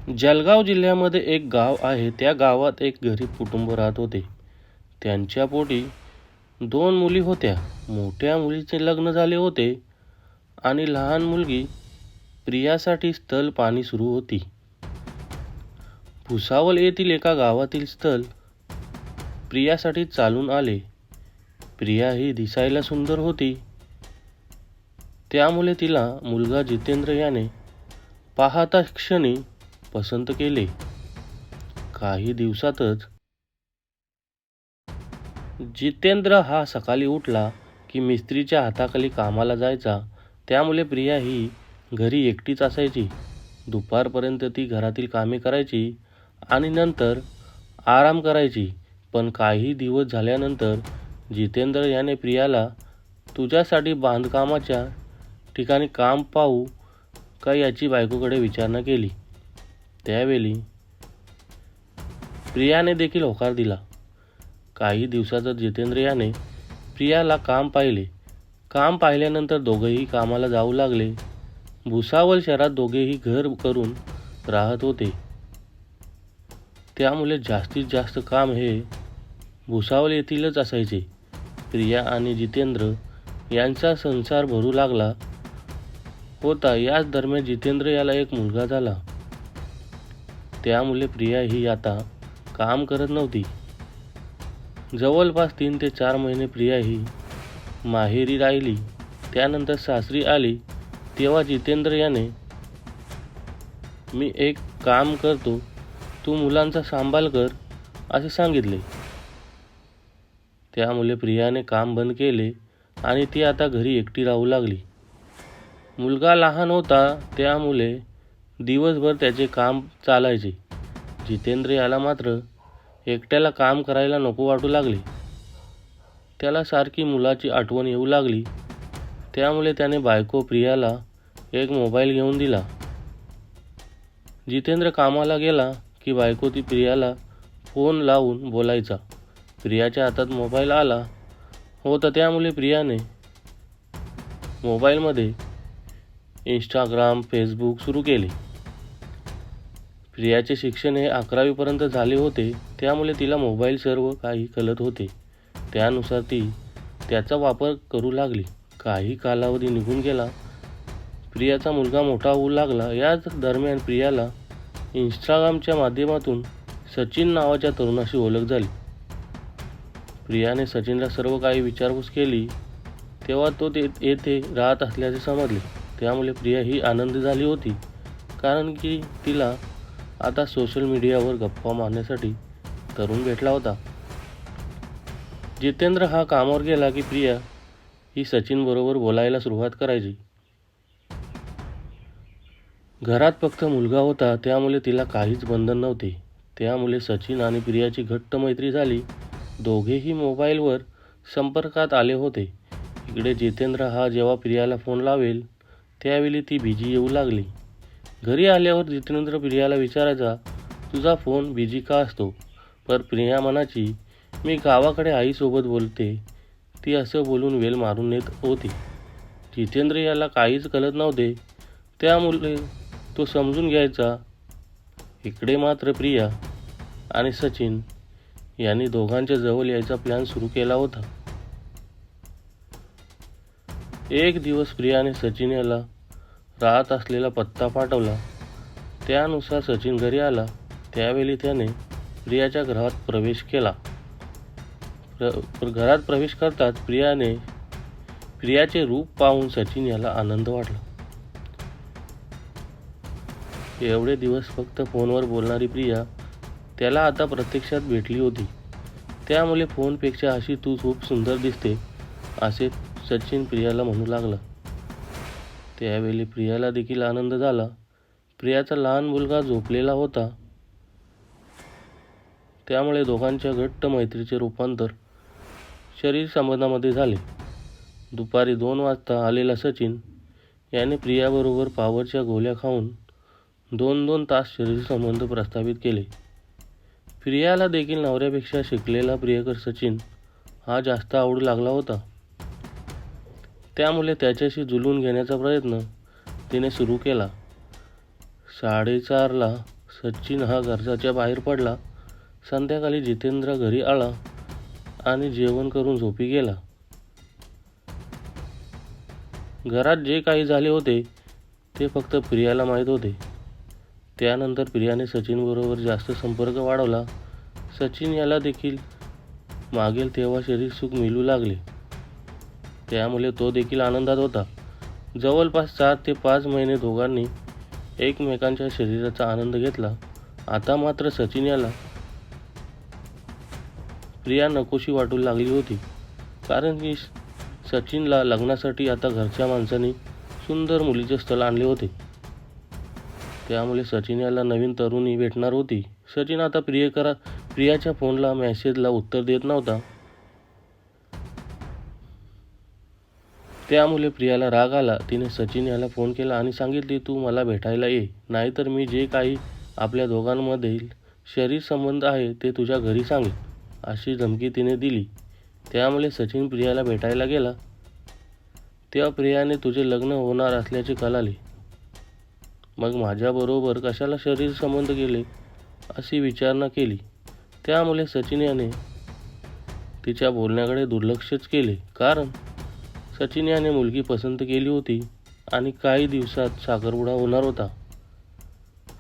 जळगाव जिल्ह्यामध्ये एक गाव आहे. त्या गावात एक गरीब कुटुंब राहत होते. त्यांच्या पोटी 2 मुली होत्या. मोठ्या मुलीचे लग्न झाले होते आणि लहान मुलगी प्रियासाठी स्थल पाहणी सुरू होती. भुसावळ येथील एका गावातील स्थल प्रियासाठी चालून आले. प्रिया ही दिसायला सुंदर होती. त्यामुळे तिला मुलगा जितेंद्र याने पाहता क्षणी पसंत केले. काही दिवसातच जितेंद्र हा सकाळी उठला की मिस्त्रीच्या हाताखाली कामाला जायचा. त्यामुळे प्रिया ही घरी एकटीच असायची. दुपारपर्यंत ती घरातील कामे करायची आणि नंतर आराम करायची. पण काही दिवस झाल्यानंतर जितेंद्र याने प्रियाला तुझ्यासाठी बांधकामाच्या ठिकाणी काम पाहू का याची बायकोकडे विचारणा केली. त्यावेळी प्रियाने देखील होकार दिला. काही दिवसातच जितेंद्र याने प्रियाला काम पाहिले. काम पाहिल्यानंतर दोघेही कामाला जाऊ लागले. भुसावळ शहरात दोघेही घर करून राहत होते. त्यामुळे जास्तीत जास्त काम हे भुसावळ येथीलच असायचे. प्रिया आणि जितेंद्र यांचा संसार भरू लागला होता. याच दरम्यान जितेंद्र याला एक मुलगा झाला. त्यामुळे प्रिया ही आता काम करत नव्हती. जवळपास 3 ते 4 महिने प्रिया ही माहेरी राहिली. त्यानंतर सासरी आली तेव्हा जितेंद्र याने मी एक काम करतो, तू मुलांचा सांभाळ कर असे सांगितले. त्यामुळे प्रियाने काम बंद केले आणि ती आता घरी एकटी राहू लागली. मुलगा लहान होता त्यामुळे दिवसभर त्याचे काम चालायचे. जितेंद्र याला मात्र एकट्याला काम करायला नको वाटू लागले. त्याला सारखी मुलाची आठवण येऊ लागली. त्यामुळे त्याने बायको प्रियाला एक मोबाईल घेऊन दिला. जितेंद्र कामाला गेला की बायको ती प्रियाला फोन लावून बोलायचा. प्रियाच्या हातात मोबाईल आला होता त्यामुळे प्रियाने मोबाईलमध्ये इंस्टाग्राम, फेसबुक सुरू केले. प्रियाचे शिक्षण हे 11वी पर्यंत झाले होते. त्यामुळे तिला मोबाईल सर्व काही कळत होते. त्यानुसार ती त्याचा वापर करू लागली. काही कालावधी निघून गेला. प्रियाचा मुलगा मोठा होऊ लागला. याच दरम्यान प्रियाला इंस्टाग्रामच्या माध्यमातून सचिन नावाच्या तरुणाशी ओळख झाली. प्रियाने सचिनला सर्व काही विचारपूस केली तेव्हा तो येथे राहत असल्याचे समजले. त्यामुळे प्रिया ही आनंदी झाली होती, कारण की तिला आता सोशल मीडियावर गप्पा मारण्यासाठी तरुण भेटला होता. जितेंद्र हा कामावर गेला की प्रिया ही सचिन बरोबर बोलायला सुरुवात करायची. घरात फक्त मुलगा होता त्यामुळे तिला काहीच बंधन नव्हते. त्यामुळे सचिन आणि प्रियाची घट्ट मैत्री झाली. दोघेही मोबाईलवर संपर्कात आले होते. इकडे जितेंद्र हा जेव्हा प्रियाला फोन लावेल त्यावेळी ती बिझी येऊ लागली. घरी आल्यावर जितेंद्र प्रियाला विचारायचा, तुझा फोन बिझी का असतो? पर प्रिया म्हणायची, मी गावाकडे आईसोबत बोलते. ती असं बोलून वेळ मारून नेत होती. जितेंद्र याला काहीच कळत नव्हते त्यामुळे तो समजून घ्यायचा. इकडे मात्र प्रिया आणि सचिन यांनी दोघांच्या जवळ यायचा प्लॅन सुरू केला होता. एक दिवस प्रियाने सचिन याला राहत असलेला पत्ता पाठवला. त्यानुसार सचिन घरी आला. त्यावेळी त्याने प्रियाच्या घरात प्रवेश केला. घरात प्रवेश करताच प्रियाचे रूप पाहून सचिन याला आनंद वाटला. एवढे दिवस फक्त फोनवर बोलणारी प्रिया त्याला आता प्रत्यक्षात भेटली होती. त्यामुळे फोनपेक्षा अशी तू खूप सुंदर दिसते असे सचिन प्रियाला म्हणू लागला. त्यावेळी प्रियाला देखील आनंद झाला. प्रियाचा लहान मुलगा झोपलेला होता. त्यामुळे दोघांच्या घट्ट मैत्रीचे रूपांतर शरीर संबंधामध्ये झाले. दुपारी 2 वाजता आलेला सचिन याने प्रियाबरोबर पावरच्या गोळ्या खाऊन 2-2 तास शरीर संबंध प्रस्थापित केले. प्रियाला देखील नवऱ्यापेक्षा शिकलेला प्रियकर सचिन हा जास्त आवडू लागला होता. त्यामुळे त्याच्याशी जुळवून घेण्याचा प्रयत्न तिने सुरू केला. 4:30ला सचिन हा घराच्या बाहेर पडला. संध्याकाळी जितेंद्र घरी आला आणि जेवण करून झोपी गेला. घरात जे काही झाले होते ते फक्त प्रियाला माहीत होते. त्यानंतर प्रियाने सचिनबरोबर जास्त संपर्क वाढवला. सचिन याला देखील मागेल तेव्हा शरीर सुख मिळू लागले. त्यामुळे तो देखील आनंदात होता. जवळपास 4 ते 5 महिने दोघांनी एकमेकांच्या शरीराचा आनंद घेतला. आता मात्र सचिन याला प्रिया नकोशी वाटू लागली होती. कारण की सचिनला लग्नासाठी आता घरच्या माणसांनी सुंदर मुलीचे स्थळ आणले होते. त्यामुळे सचिन याला नवीन तरुणी भेटणार होती. सचिन आता प्रियाच्या फोनला मेसेजला उत्तर देत नव्हता. त्यामुळे प्रियाला राग आला. तिने सचिन याला फोन केला आणि सांगितले, तू मला भेटायला ये, नाहीतर मी जे काही आपल्या दोघांमधील शरीर संबंध आहे ते तुझ्या घरी सांगेन, अशी धमकी तिने दिली. त्यामुळे सचिन प्रियाला भेटायला गेला. तेव्हा प्रियाने तुझे लग्न होणार असल्याचे कळाले. मग माझ्याबरोबर कशाला शरीर संबंध केले अशी विचारणा केली. त्यामुळे सचिन याने तिच्या बोलण्याकडे दुर्लक्षच केले. कारण सचिन याने मुलगी पसंत केली होती आणि काही दिवसात साखरपुडा होणार होता.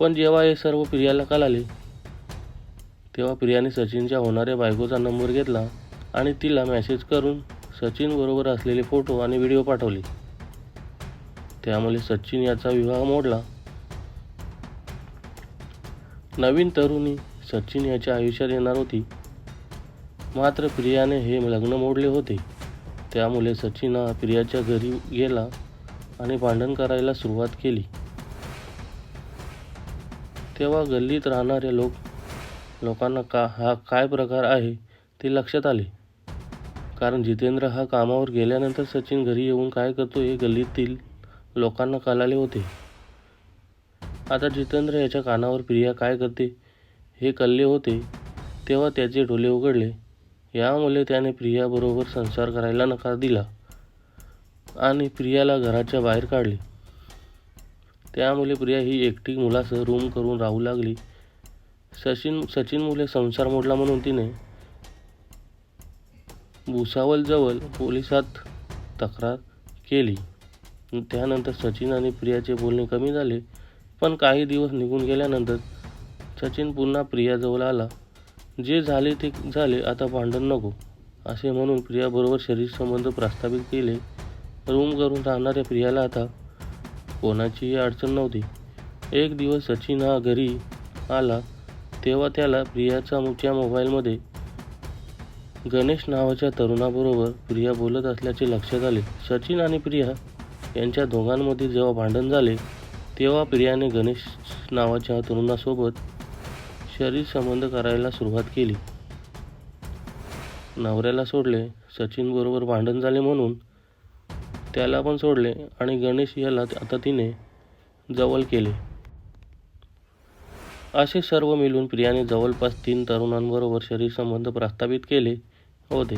पण जेव्हा हे सर्व प्रियाला कळाले तेव्हा प्रियाने सचिनच्या होणाऱ्या बायकोचा नंबर घेतला आणि तिला मेसेज करून सचिन बरोबर असलेले फोटो आणि व्हिडिओ पाठवले. त्यामुळे सचिन याचा विवाह मोडला. नवीन तरुणी सचिन याच्या आयुष्यात येणार होती. मात्र प्रियाने हे लग्न मोडले होते. त्यामुळे सचिन हा प्रियाच्या घरी गेला आणि भांडण करायला सुरुवात केली. तेव्हा गल्लीत राहणाऱ्या लोकांना हा काय प्रकार आहे ते लक्षात आले. कारण जितेंद्र हा कामावर गेल्यानंतर सचिन घरी येऊन काय करतो हे गल्लीतील लोकांना कळाले होते. आता जितेंद्र याच्या कानावर प्रिया काय करते हे कळले होते. तेव्हा त्याचे डोळे उघडले. यामुळे त्याने प्रियाबरोबर संसार करायला नकार दिला आणि प्रियाला घराच्या बाहेर काढले. त्यामुळे प्रिया ही एकटी मुलासह रूम करून राहू लागली. सचिन मुले संसार मोडला म्हणून तिने भुसावळजवळ पोलिसात तक्रार केली. त्यानंतर सचिन आणि प्रियाचे बोलणे कमी झाले. पण काही दिवस निघून गेल्यानंतर सचिन पुन्हा प्रियाजवळ आला. जे झाले ते झाले, आता भांडण नको असे म्हणून प्रियाबरोबर शरीर संबंध प्रस्थापित केले. रूम करून राहणाऱ्या प्रियाला आता कोणाचीही अडचण नव्हती. एक दिवस सचिन हा घरी आला तेव्हा त्याला प्रियाच्या मोबाईलमध्ये गणेश नावाच्या तरुणाबरोबर प्रिया बोलत असल्याचे लक्षात आले. सचिन आणि प्रिया यांच्या दोघांमध्ये जेव्हा भांडण झाले तेव्हा प्रियाने गणेश नावाच्या तरुणासोबत शरीर संबंध करायला सुरुवात केली. नवऱ्याला सोडले. सचिन बरोबर भांडण झाले म्हणून त्याला पण सोडले आणि गणेश याला आता तिने जवळ केले. असे सर्व मिळून प्रियाने जवळपास 3 तरुणांबरोबर शरीर संबंध प्रस्थापित केले होते.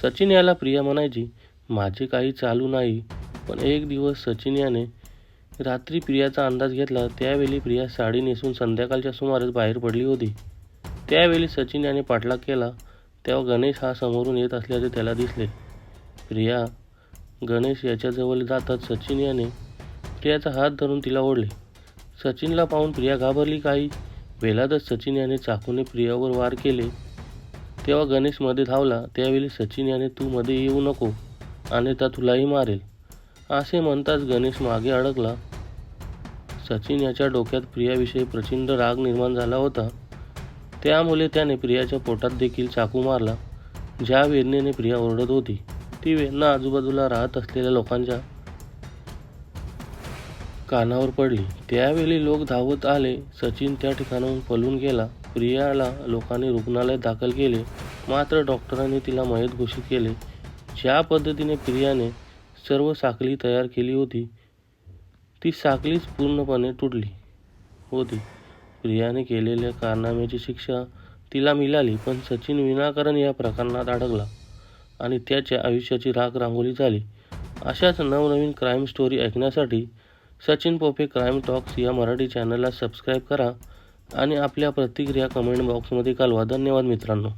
सचिन याला प्रिया म्हणायची, माझे काही चालू नाही. पण एक दिवस सचिन याने रात्री प्रियाचा अंदाज घेतला. त्यावेळी प्रिया साडी नेसून संध्याकाळच्या सुमारास बाहेर पडली होती. त्यावेळी सचिन याने पाठलाग केला तेव्हा गणेश हा समोरून येत असल्याचे त्याला दिसले. प्रिया गणेश याच्याजवळ जाताच सचिन याने प्रियाचा हात धरून तिला ओढले. सचिनला पाहून प्रिया घाबरली. काही वेळातच सचिन याने चाकूने प्रियावर वार केले. तेव्हा गणेश मध्ये धावला. त्यावेळी सचिन याने तू मध्ये येऊ नको अन्यथा तुलाही मारेल असे म्हणताच गणेश मागे अडकला. सचिन याच्या डोक्यात प्रियाविषयी प्रचंड राग निर्माण झाला होता. त्यामुळे त्याने प्रियाच्या पोटात देखील चाकू मारला. ज्या वेदनेने प्रिया ओरडत होती ती वेदना आजूबाजूला राहत असलेल्या लोकांच्या कानावर पडली. त्यावेळी लोक धावत आले. सचिन त्या ठिकाणाहून पळून गेला. प्रियाला लोकांनी रुग्णालयात दाखल केले. मात्र डॉक्टरांनी तिला मयत घोषित केले. ज्या पद्धतीने प्रियाने सर्व साखळी तयार केली होती ती साखळीच पूर्णपणे तुटली होती. प्रियाने केलेल्या कारनाम्याची शिक्षा तिला मिळाली. पण सचिन विनाकारण या प्रकरणात अडकला आणि त्याच्या आयुष्याची राख रांगोळी झाली. अशाच नवनवीन क्राईम स्टोरी ऐकण्यासाठी सचिन पोपे क्राईम टॉक्स या मराठी चॅनलला सबस्क्राईब करा आणि आपल्या प्रतिक्रिया कमेंट बॉक्समध्ये कळवा. धन्यवाद मित्रांनो.